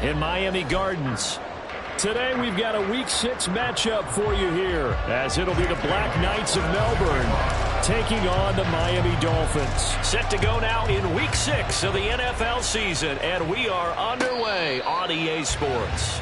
in Miami Gardens. Today we've got a Week 6 matchup for you here, as it'll be the Black Knights of Melbourne taking on the Miami Dolphins. Set to go now in Week 6 of the NFL season, and we are underway on EA Sports.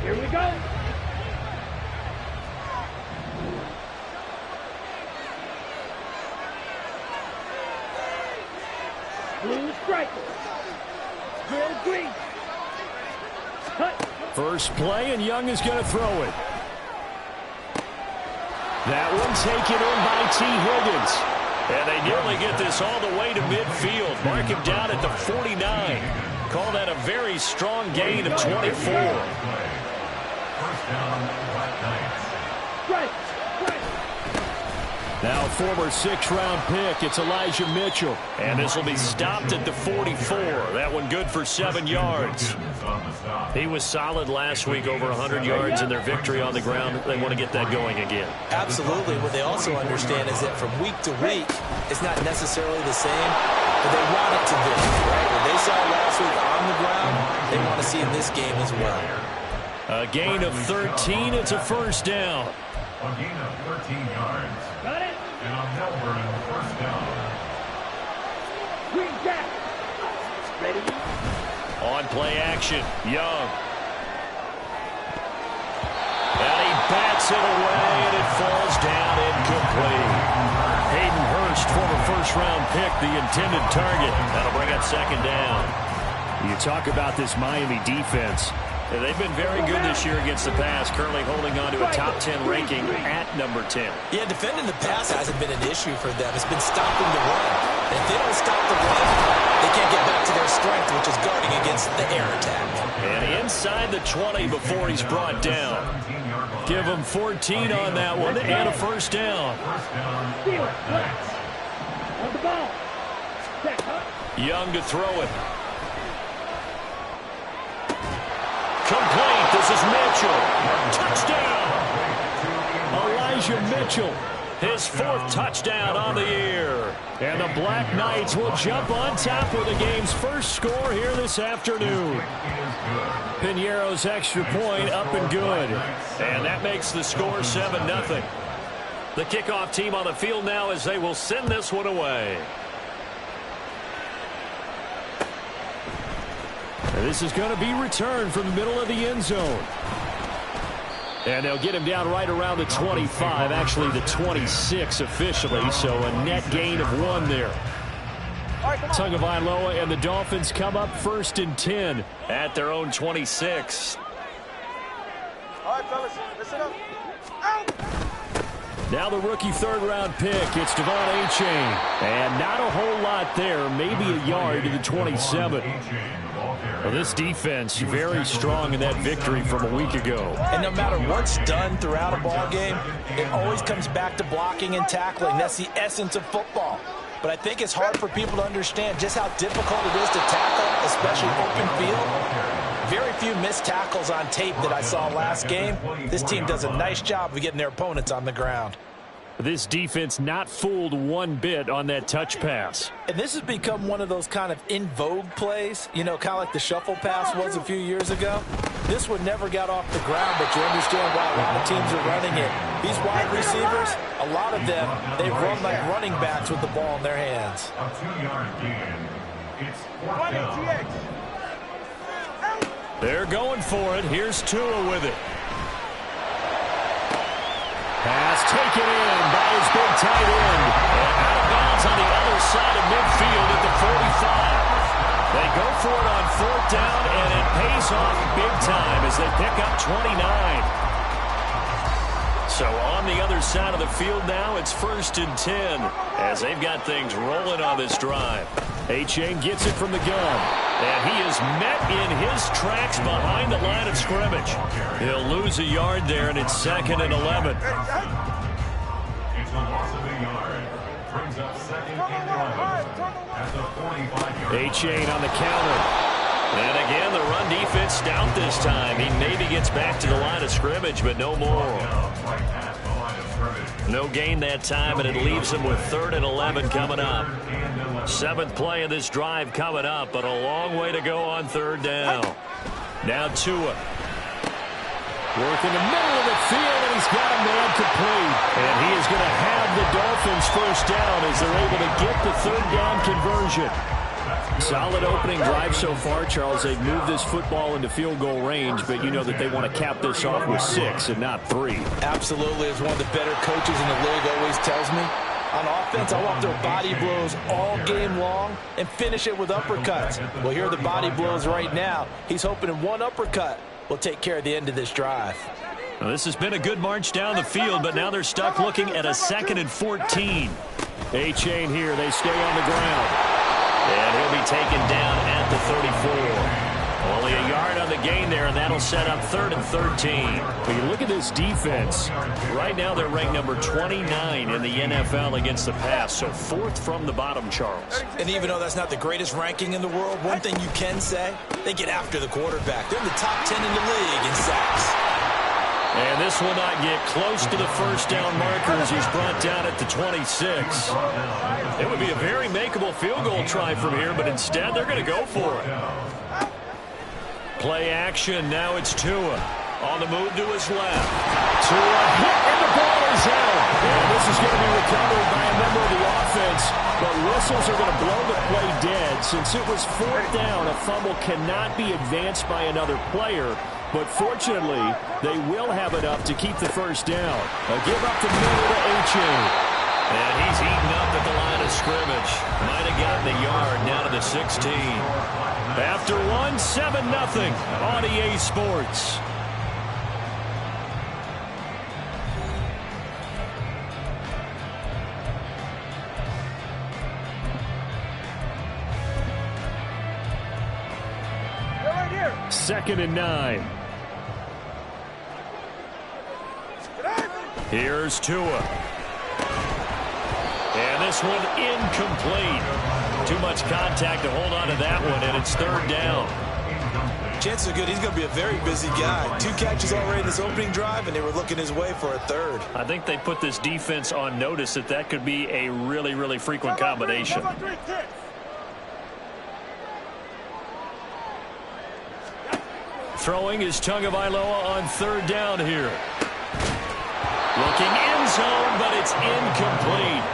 Here we go. Blue striker. Red green. Cut. First play, and Young is going to throw it. That one taken in by T. Higgins. And they nearly get this all the way to midfield. Mark him down at the 49. Call that a very strong gain of 24. Now former 6th-round pick, it's Elijah Mitchell. And this will be stopped at the 44. That one good for 7 yards. He was solid last week, over 100 yards in their victory on the ground. They want to get that going again. Absolutely. What they also understand is that from week to week, it's not necessarily the same, but they want it to be. Right? What they saw last week on the ground, they want to see in this game as well. A gain of 13. It's a first down. A gain of 13 yards. Got it. And on Melbourne, first down. Green jack. Ready. On play action, Young. And he bats it away, and it falls down incomplete. Hayden Hurst, former first-round pick, the intended target. That'll bring up second down. You talk about this Miami defense. They've been very good this year against the pass, currently holding on to a top 10 ranking at number 10. Yeah, defending the pass hasn't been an issue for them. It's been stopping the run. And if they don't stop the run, they can't get back to their strength, which is guarding against the air attack. And inside the 20 before he's brought down. Give him 14 on that one and a first down. Steal it. On the ball. Check, huh? Young to throw it. Complete. This is Mitchell. Touchdown. Elijah Mitchell. His 4th touchdown on the year. And the Black Knights will jump on top with the game's first score here this afternoon. Piñeiro's extra point up and good. And that makes the score 7-0. The kickoff team on the field now as they will send this one away. And this is going to be returned from the middle of the end zone. And they'll get him down right around the 25, actually the 26 officially, so a net gain of 1 there. Tagovailoa and the Dolphins come up 1st and 10 at their own 26. All right, fellas, listen up. Now the rookie 3rd-round pick, it's Devon Achane. And not a whole lot there, maybe a yard to the 27. Well, this defense very strong in that victory from a week ago. And no matter what's done throughout a ball game, it always comes back to blocking and tackling. That's the essence of football. But I think it's hard for people to understand just how difficult it is to tackle, especially open field. Very few missed tackles on tape that I saw last game. This team does a nice job of getting their opponents on the ground. This defense not fooled one bit on that touch pass. And this has become one of those kind of in vogue plays, you know, kind of like the shuffle pass was a few years ago. This one never got off the ground, but you understand why a lot of teams are running it. These wide receivers, a lot of them, they run like running backs with the ball in their hands. A 2-yard gain. It's 4th down. They're going for it. Here's Tua with it. Pass taken in by his big tight end. And out of bounds on the other side of midfield at the 45. They go for it on 4th down, and it pays off big time as they pick up 29. So on the other side of the field now, it's 1st and 10 as they've got things rolling on this drive. Achane gets it from the gun, and he is met in his tracks behind the line of scrimmage. He'll lose a yard there, and it's 2nd and 11. It's a loss of a yard. Brings up 2nd and 11 at the 45-yard line. Achane on the counter. defense stout this time. He maybe gets back to the line of scrimmage, but no more. No gain that time, and it leaves him with 3rd and 11 coming up. 7th play of this drive coming up, but a long way to go on 3rd down. Now Tua. Work in the middle of the field, and he's got a man complete. And he is going to have the Dolphins first down as they're able to get the 3rd down conversion. Solid opening drive so far, Charles. They've moved this football into field goal range, but you know that they want to cap this off with 6 and not 3. Absolutely. As one of the better coaches in the league always tells me, on offense, I want their body blows all game long and finish it with uppercuts. Well, here are the body blows right now. He's hoping in one uppercut will take care of the end of this drive. Well, this has been a good march down the field, but now they're stuck looking at a 2nd and 14. A-chain here. They stay on the ground. And he'll be taken down at the 34. Only a yard on the gain there, and that'll set up 3rd and 13. When you look at this defense, right now they're ranked number 29 in the NFL against the pass, so 4th from the bottom, Charles. And even though that's not the greatest ranking in the world, one thing you can say, they get after the quarterback. They're in the top 10 in the league in sacks. And this will not get close to the first down marker as he's brought down at the 26. It would be a very makeable field goal try from here, but instead they're going to go for it. Play action. Now it's Tua. On the move to his left. Tua hit, and the ball is out. And this is going to be recovered by a member of the offense, but whistles are going to blow the play dead. Since it was 4th down, a fumble cannot be advanced by another player. But fortunately, they will have enough to keep the first down. A give up the middle to A-chain. And he's eaten up at the line of scrimmage. Might have gotten a yard down to the 16. After 7-0 on EA Sports. Right here. 2nd and 9. Here's Tua. And this one incomplete. Too much contact to hold on to that one, and it's 3rd down. Chances are good he's going to be a very busy guy. 2 catches already in this opening drive, and they were looking his way for a 3rd. I think they put this defense on notice that could be a really, really frequent combination. Throwing is Tagovailoa on 3rd down here. Looking end zone, but it's incomplete.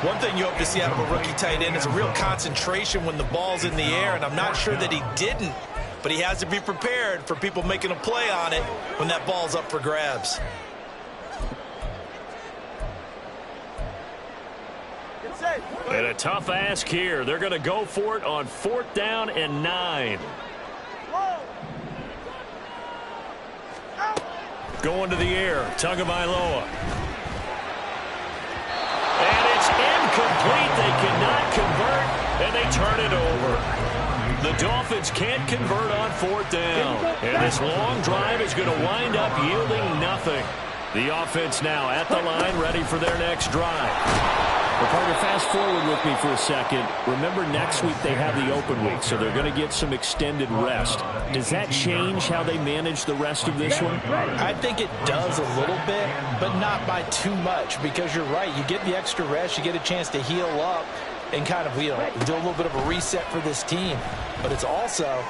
One thing you hope to see out of a rookie tight end is a real concentration when the ball's in the air, and I'm not sure that he didn't, but he has to be prepared for people making a play on it when that ball's up for grabs. And a tough ask here. They're going to go for it on 4th down and 9. Going to the air, Tagovailoa. And it's incomplete. They cannot convert, and they turn it over. The Dolphins can't convert on 4th down. And this long drive is going to wind up yielding nothing. The offense now at the line, ready for their next drive. Well, Parker, fast forward with me for a second. Remember, next week they have the open week, so they're going to get some extended rest. Does that change how they manage the rest of this one? I think it does a little bit, but not by too much, because you're right. You get the extra rest, you get a chance to heal up and kind of, do a little bit of a reset for this team. But it's also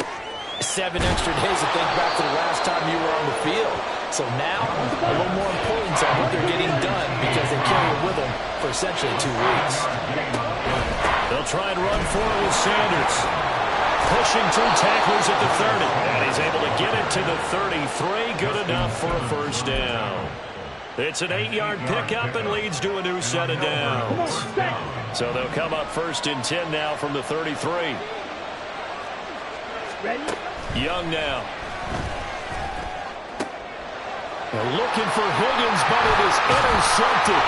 7 extra days to think back to the last time you were on the field. So now, a little more importance on what they're getting done because they carry it with them for essentially 2 weeks. They'll try and run for it with Sanders. Pushing through tacklers at the 30. And he's able to get it to the 33. Good enough for a first down. It's an 8-yard pickup and leads to a new set of downs. So they'll come up 1st and 10 now from the 33. Young now. They're looking for Higgins, but it is intercepted.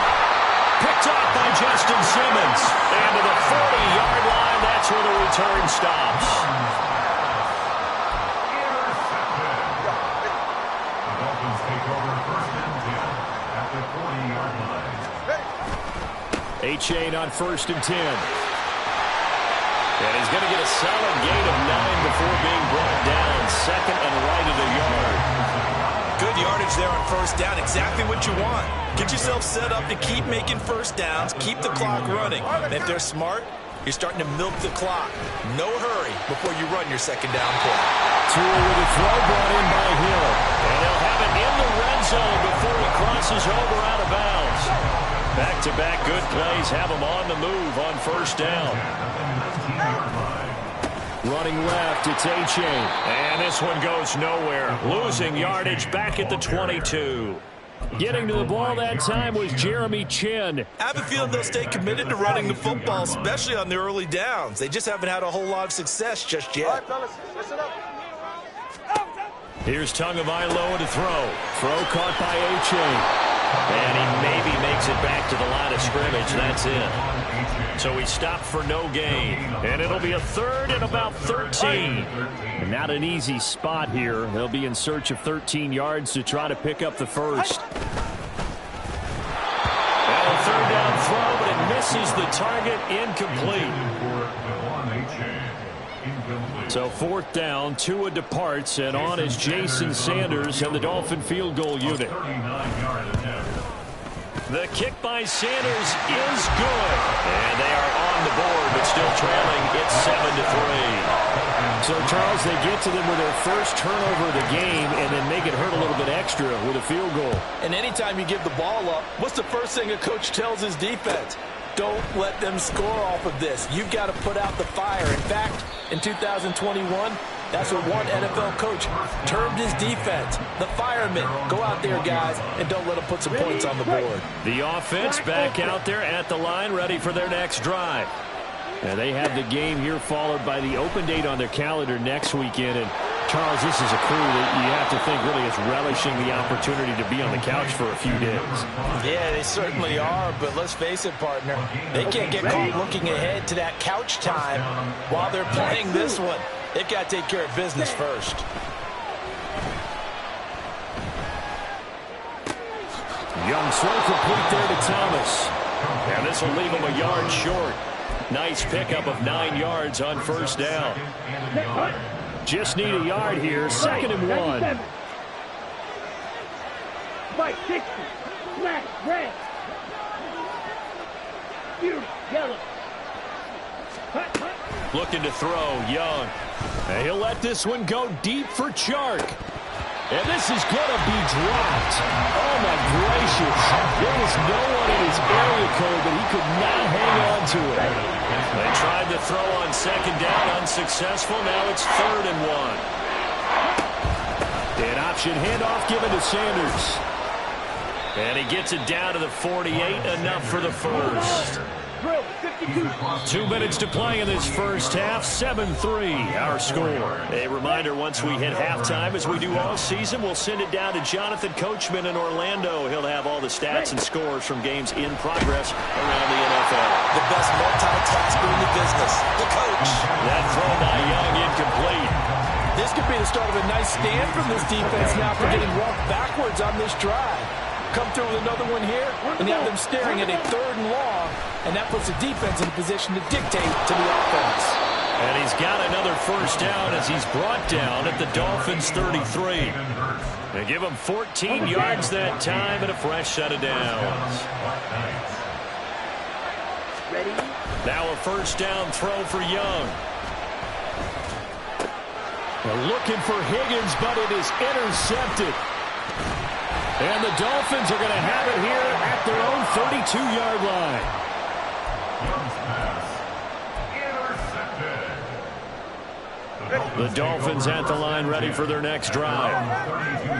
Picked off by Justin Simmons. And to the 40-yard line, that's where the return stops. The Dolphins take over 1st and 10 at the 40-yard line. A-chain on 1st and 10. And he's going to get a solid gain of 9 before being brought down. 2nd first down, exactly what you want. Get yourself set up to keep making first downs, keep the clock running. And if they're smart, you're starting to milk the clock. No hurry before you run your second down play. Tua with a throw brought in by Hill. And they'll have it in the red zone before he crosses over out of bounds. Back-to-back good plays have him on the move on first down. Running left, it's H.A. And this one goes nowhere. Losing yardage back at the 22. Getting to the ball that time was Jeremy Chin. I have a feeling they'll stay committed to running the football, especially on the early downs. They just haven't had a whole lot of success just yet. All right, fellas, listen up. Here's Tagovailoa to throw. Throw caught by H.A. And he maybe makes it back to the line of scrimmage. That's it. So he stopped for no gain. And it'll be a third and about 13. And not an easy spot here. They'll be in search of 13 yards to try to pick up the first. And a third down throw, but it misses the target. Incomplete. So fourth down, Tua departs, and on is Jason Sanders and the Dolphin field goal unit. The kick by Sanders is good. And they are on the board, but still trailing. It's 7-3. So, Charles, they get to them with their first turnover of the game and then make it hurt a little bit extra with a field goal. And anytime you give the ball up, what's the first thing a coach tells his defense? Don't let them score off of this. You've got to put out the fire. In fact, in 2021, that's what one NFL coach termed his defense. The firemen. Go out there, guys, and don't let them put some points on the board. The offense back out there at the line, ready for their next drive. And they have the game here followed by the open date on their calendar next weekend. And, Charles, this is a crew that you have to think really is relishing the opportunity to be on the couch for a few days. Yeah, they certainly are, but let's face it, partner. They can't get caught looking ahead to that couch time while they're playing this one. They've got to take care of business first. Young throw complete there to Thomas. And this will leave him a yard short. Nice pickup of 9 yards on first down. Just need a yard here. 2nd and 1. White, 60. Black, red. Blue, yellow. Looking to throw, Young. And he'll let this one go deep for Chark. And this is going to be dropped. Oh, my gracious. There was no one in his area code, but he could not hang on to it. They tried to throw on 2nd down, unsuccessful. Now it's 3rd and 1. An option handoff given to Sanders. And he gets it down to the 48, enough for the first. 2 minutes to play in this first half. 7-3 our score. A reminder, once we hit halftime, as we do all season, we'll send it down to Jonathan Coachman in Orlando. He'll have all the stats and scores from games in progress around the NFL. The best multitasker in the business, the coach. That throw by Young incomplete. This could be the start of a nice stand from this defense now for getting walked backwards on this drive. Come through with another one here, and you have them staring at a 3rd and long, and that puts the defense in a position to dictate to the offense. And he's got another first down as he's brought down at the Dolphins' 33. They give him 14 yards that time and a fresh set of downs. Now a first down throw for Young. They're looking for Higgins, but it is intercepted. And the Dolphins are going to have it here at their own 32-yard line. The Dolphins at the line ready for their next drive.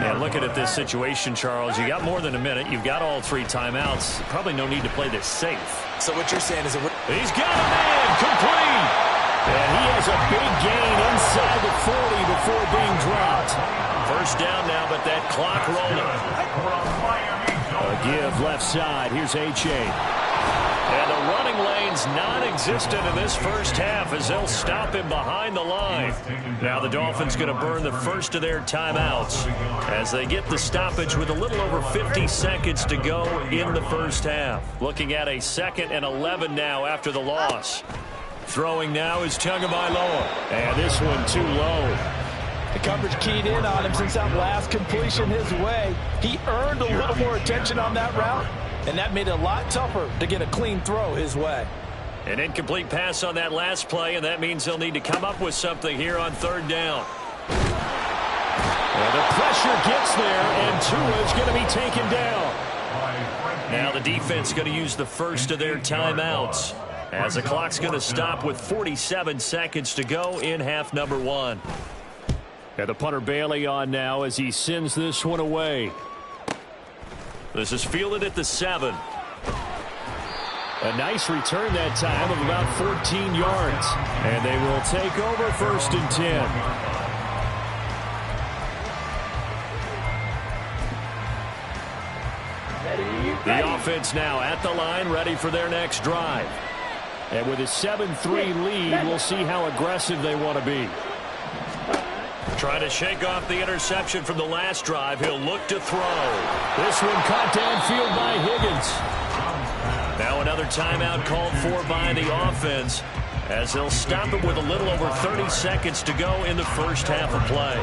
And looking at this situation, Charles, you got more than a minute. You've got all 3 timeouts. Probably no need to play this safe. So what you're saying is that he's got a man complete. And he has a big gain inside the 40 before being dropped. First down now, but that clock rolling. A give left side. Here's H.A. And the running lane's non-existent in this first half as they'll stop him behind the line. Now the Dolphins going to burn the first of their timeouts as they get the stoppage with a little over 50 seconds to go in the first half. Looking at a 2nd and 11 now after the loss. Throwing now is Tagovailoa. And this one too low. The coverage keyed in on him since that last completion his way. He earned a little more attention on that route, and that made it a lot tougher to get a clean throw his way. An incomplete pass on that last play, and that means they'll need to come up with something here on third down. Well, the pressure gets there, and Tua's going to be taken down. Now the defense going to use the first of their timeouts, as the clock's going to stop with 47 seconds to go in half number one. And the punter Bailey on now as he sends this one away. This is fielded at the 7. A nice return that time of about 14 yards. And they will take over first and 10. The offense now at the line, ready for their next drive. And with a 7-3 lead, we'll see how aggressive they want to be. Trying to shake off the interception from the last drive. He'll look to throw. This one caught downfield by Higgins. Now another timeout called for by the offense, as they'll stop it with a little over 30 seconds to go in the first half of play.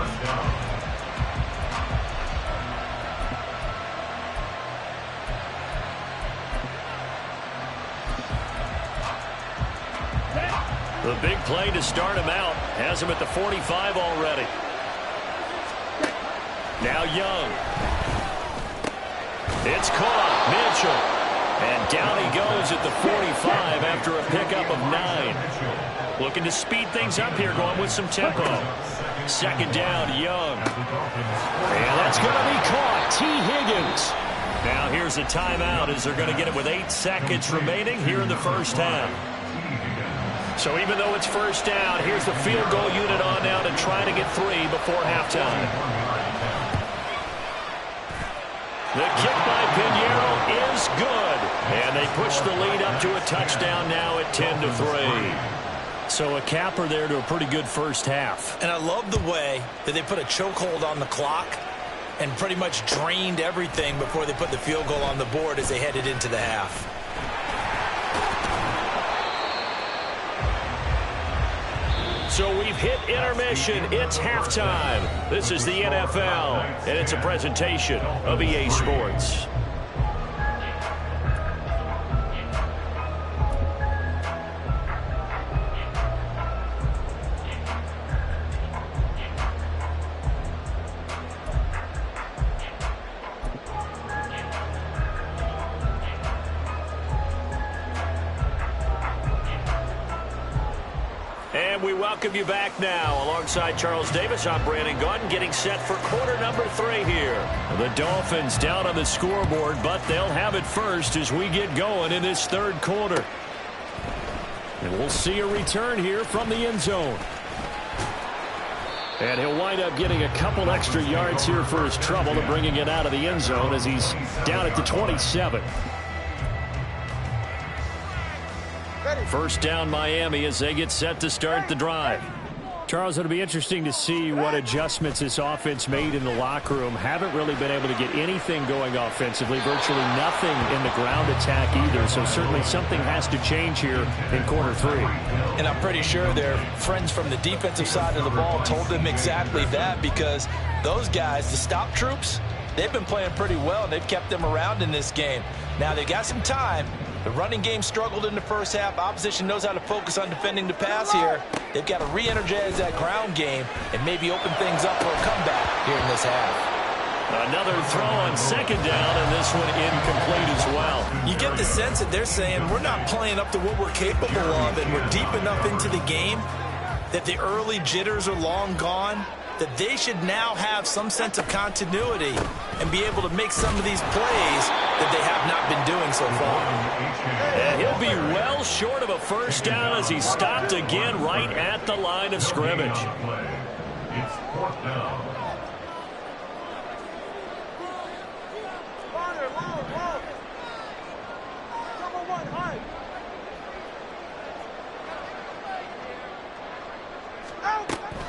The big play to start him out has him at the 45 already. Now Young. It's caught. Mitchell. And down he goes at the 45 after a pickup of 9. Looking to speed things up here, going with some tempo. Second down, Young. And that's going to be caught. T. Higgins. Now here's a timeout as they're going to get it with 8 seconds remaining here in the first half. So even though it's first down, here's the field goal unit on now to try to get 3 before halftime. The kick by Pinheiro is good. And they push the lead up to a touchdown now at 10-3. So a capper there to a pretty good first half. And I love the way that they put a chokehold on the clock and pretty much drained everything before they put the field goal on the board as they headed into the half. So we've hit intermission. It's halftime. This is the NFL, and it's a presentation of EA Sports. And we welcome you back now. Alongside Charles Davis, I'm Brandon Gaudin, getting set for quarter number 3 here. The Dolphins down on the scoreboard, but they'll have it first as we get going in this third quarter. And we'll see a return here from the end zone. And he'll wind up getting a couple extra yards here for his trouble to bringing it out of the end zone as he's down at the 27. First down Miami as they get set to start the drive. Charles, it'll be interesting to see what adjustments this offense made in the locker room. Haven't really been able to get anything going offensively. Virtually nothing in the ground attack either. So certainly something has to change here in quarter 3. And I'm pretty sure their friends from the defensive side of the ball told them exactly that, because those guys, the stop troops, they've been playing pretty well, and they've kept them around in this game. Now they've got some time. The running game struggled in the first half. Opposition knows how to focus on defending the pass here. They've got to re-energize that ground game and maybe open things up for a comeback here in this half. Another throw on second down, and this one incomplete as well. You get the sense that they're saying we're not playing up to what we're capable of, and we're deep enough into the game that the early jitters are long gone, that they should now have some sense of continuity and be able to make some of these plays that they have not been doing so far. And he'll be well short of a first down as he stopped again right at the line of scrimmage. It's fourth down.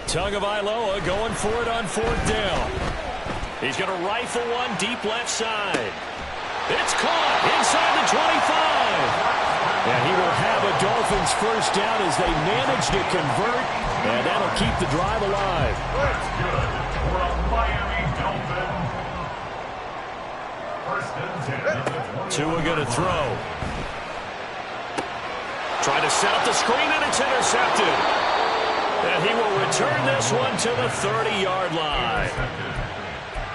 Tagovailoa going for it on fourth down. He's going to rifle one deep left side. It's caught inside the 25. And he will have a Dolphins first down as they manage to convert, and that'll keep the drive alive. Tua going to throw. Trying to set up the screen, and it's intercepted. And he will return this one to the 30-yard line.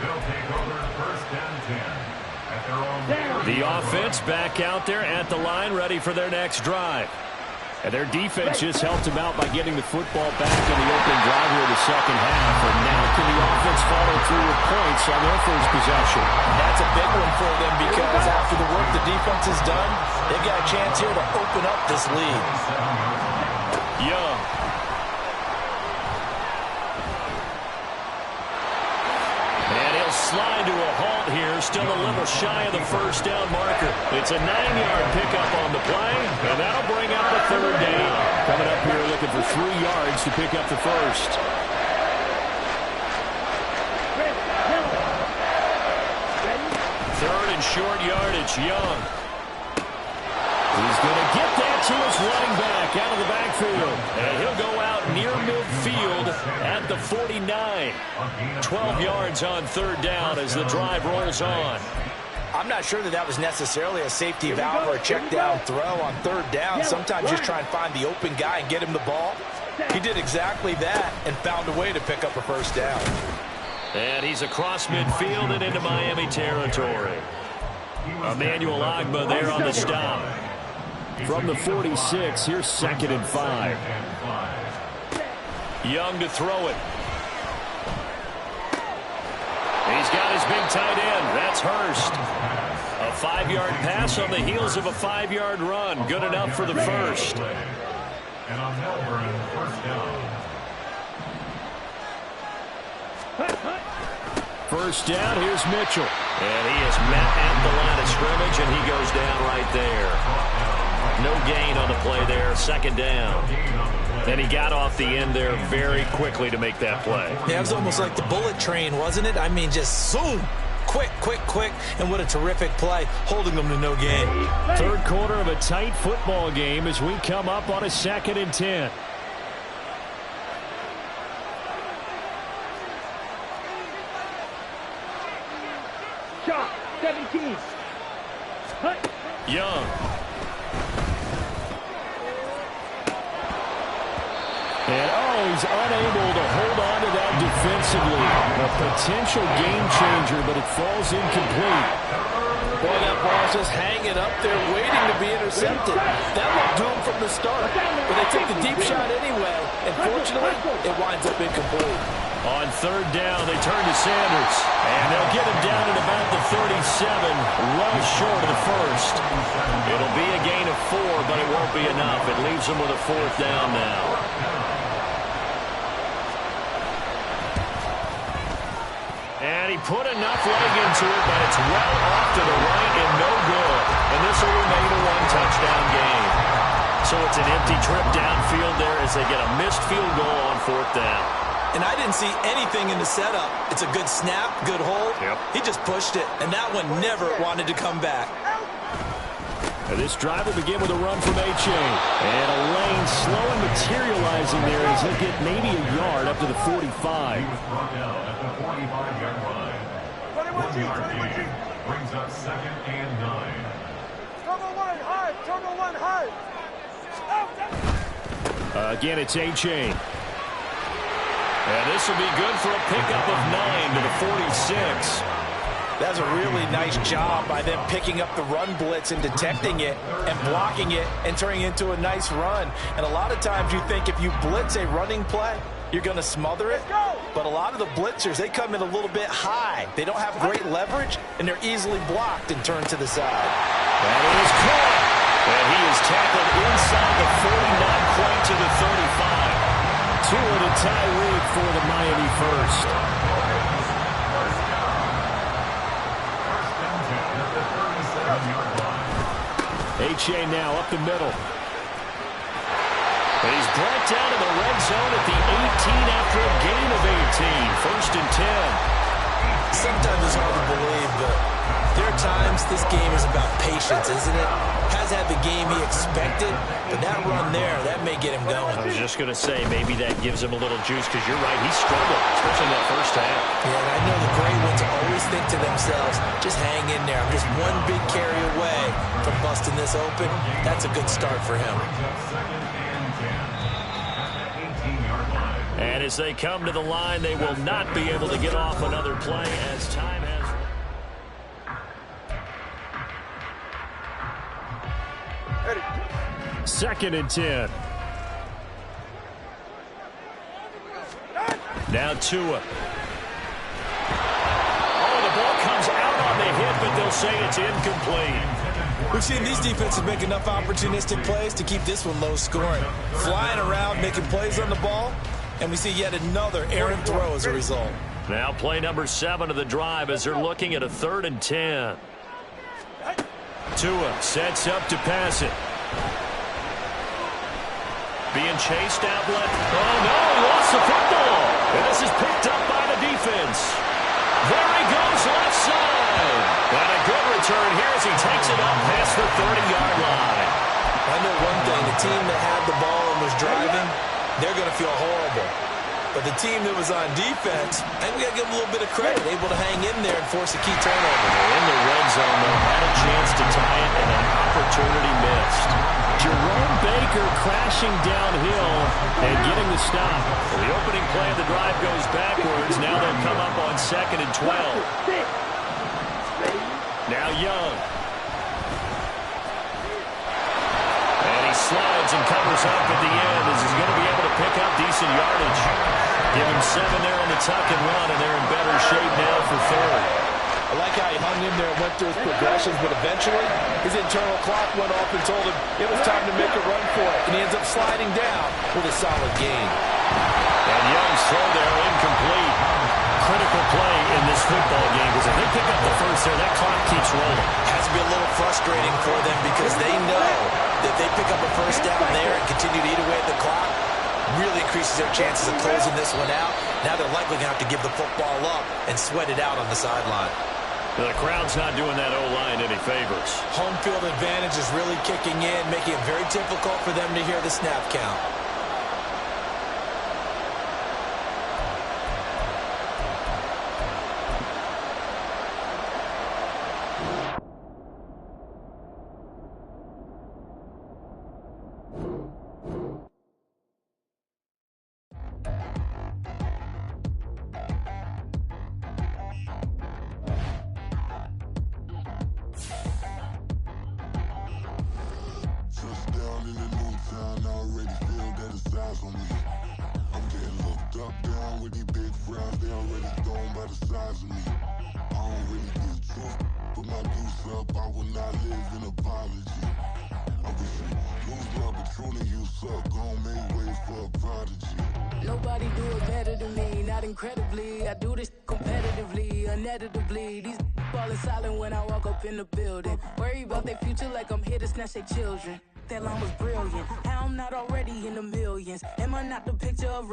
They'll take over first and 10 at their own. The offense back out there at the line, ready for their next drive. And their defense just helped them out by getting the football back in the opening drive here in the second half. And now can the offense follow through with points on their first possession? That's a big one for them because after the work the defense has done, they've got a chance here to open up this lead. Young. And he'll slide to a halt here, still a little shy of the first down marker. It's a 9-yard pickup on the play, and that'll bring up a third down. Coming up here looking for 3 yards to pick up the first. Third and short yardage, Young. He's going to get that to his running back out of the backfield. And he'll go out near midfield at the 49. 12 yards on third down as the drive rolls on. I'm not sure that was necessarily a safety valve or a check down throw on third down. Sometimes just try and find the open guy and get him the ball. He did exactly that and found a way to pick up a first down. And he's across midfield and into Miami territory. Emmanuel Ogbah there on the stop. From the 46, here's 2nd and 5. Young to throw it. He's got his big tight end. That's Hurst. A 5-yard pass on the heels of a 5-yard run. Good enough for the first. And on Melbourne, first down. First down, here's Mitchell. And he is met at the line of scrimmage, and he goes down right there. No gain on the play there, 2nd down. And he got off the end there very quickly to make that play. Yeah, it was almost like the bullet train, wasn't it? I mean, just zoom. Quick, quick, quick. And what a terrific play, holding them to no gain. Third quarter of a tight football game as we come up on a 2nd and 10. Shot, 17. Young. And, he's unable to hold on to that defensively. A potential game changer, but it falls incomplete. Boy, that ball's just hanging up there waiting to be intercepted. That looked doomed from the start, but they took the deep shot anyway, and fortunately, it winds up incomplete. On third down, they turn to Sanders, and they'll get him down at about the 37, well short of the first. It'll be a gain of 4, but it won't be enough. It leaves them with a 4th down now. And he put enough leg into it, but it's well off to the right and no good. And this will remain a 1-touchdown game. So it's an empty trip downfield there as they get a missed field goal on 4th down. And I didn't see anything in the setup. It's a good snap, good hold. Yep. He just pushed it, and that one never wanted to come back. And this drive will begin with a run from A-Chain. And a lane slow and materializing there as he'll get maybe a yard up to the 45. He was brought down at the 45-yard line. 1-yard gain brings up 2nd and 9. Turbo 1 high, turbo 1 high. Again, it's A-Chain. And this will be good for a pickup of 9 to the 46. That's a really nice job by them picking up the run blitz and detecting it and blocking it and turning it into a nice run. And a lot of times you think if you blitz a running play, you're going to smother it. But a lot of the blitzers, they come in a little bit high. They don't have great leverage, and they're easily blocked and turned to the side. That is caught. And he is tackled inside the 40, not quite to the 35. Tua to Tyreek for the Miami first. A-Chain now up the middle. And he's brought down to the red zone at the 18 after a gain of 18. 1st and 10. Sometimes it's hard to believe, but There are times this game is about patience, isn't it? Has had the game he expected, but that run there, that may get him going. I was just going to say, maybe that gives him a little juice, because you're right, he struggled, especially in that first half. Yeah, and I know the great ones always think to themselves, just hang in there. I'm just one big carry away from busting this open. That's a good start for him. And as they come to the line, they will not be able to get off another play as time has. Second and 10. Now Tua. Oh, the ball comes out on the hit, but they'll say it's incomplete. We've seen these defenses make enough opportunistic plays to keep this one low scoring. Flying around, making plays on the ball, and we see yet another errant throw as a result. Now play number 7 of the drive as they're looking at a 3rd and 10. Tua sets up to pass it. Being chased out left. Oh, no, he lost the football. And this is picked up by the defense. There he goes left side. And a good return here as he takes it up past the 30-yard line. I know one thing. The team that had the ball and was driving, they're going to feel horrible. But the team that was on defense, I think we got to give them a little bit of credit. Able to hang in there and force a key turnover. In the red zone, though, had a chance to tie it and an opportunity missed. Jerome Baker crashing downhill and getting the stop. Well, the opening play of the drive goes backwards. Now they'll come up on 2nd and 12. Now Young. And he slides and covers up at the end as he's going to be able to pick up decent yardage. Give him 7 there on the tuck and run, and they're in better shape now for 3rd. I like how he hung in there and went through his progressions, but eventually his internal clock went off and told him it was time to make a run for it, and he ends up sliding down with a solid gain. And Young's throw there incomplete. Critical play in this football game, because if they pick up the first there, that clock keeps rolling. Has to be a little frustrating for them because they know that they pick up a first down there and continue to eat away at the clock, really increases their chances of closing this one out. Now they're likely going to have to give the football up and sweat it out on the sideline. The crowd's not doing that O-line any favors. Home field advantage is really kicking in, making it very difficult for them to hear the snap count. Nobody do it better than me, not incredibly. I do this competitively, uneditably. These falling silent when I walk up in the building. Worry about their future like I'm here to snatch their children. That line was brilliant. How I'm not already in the millions. Am I not the picture of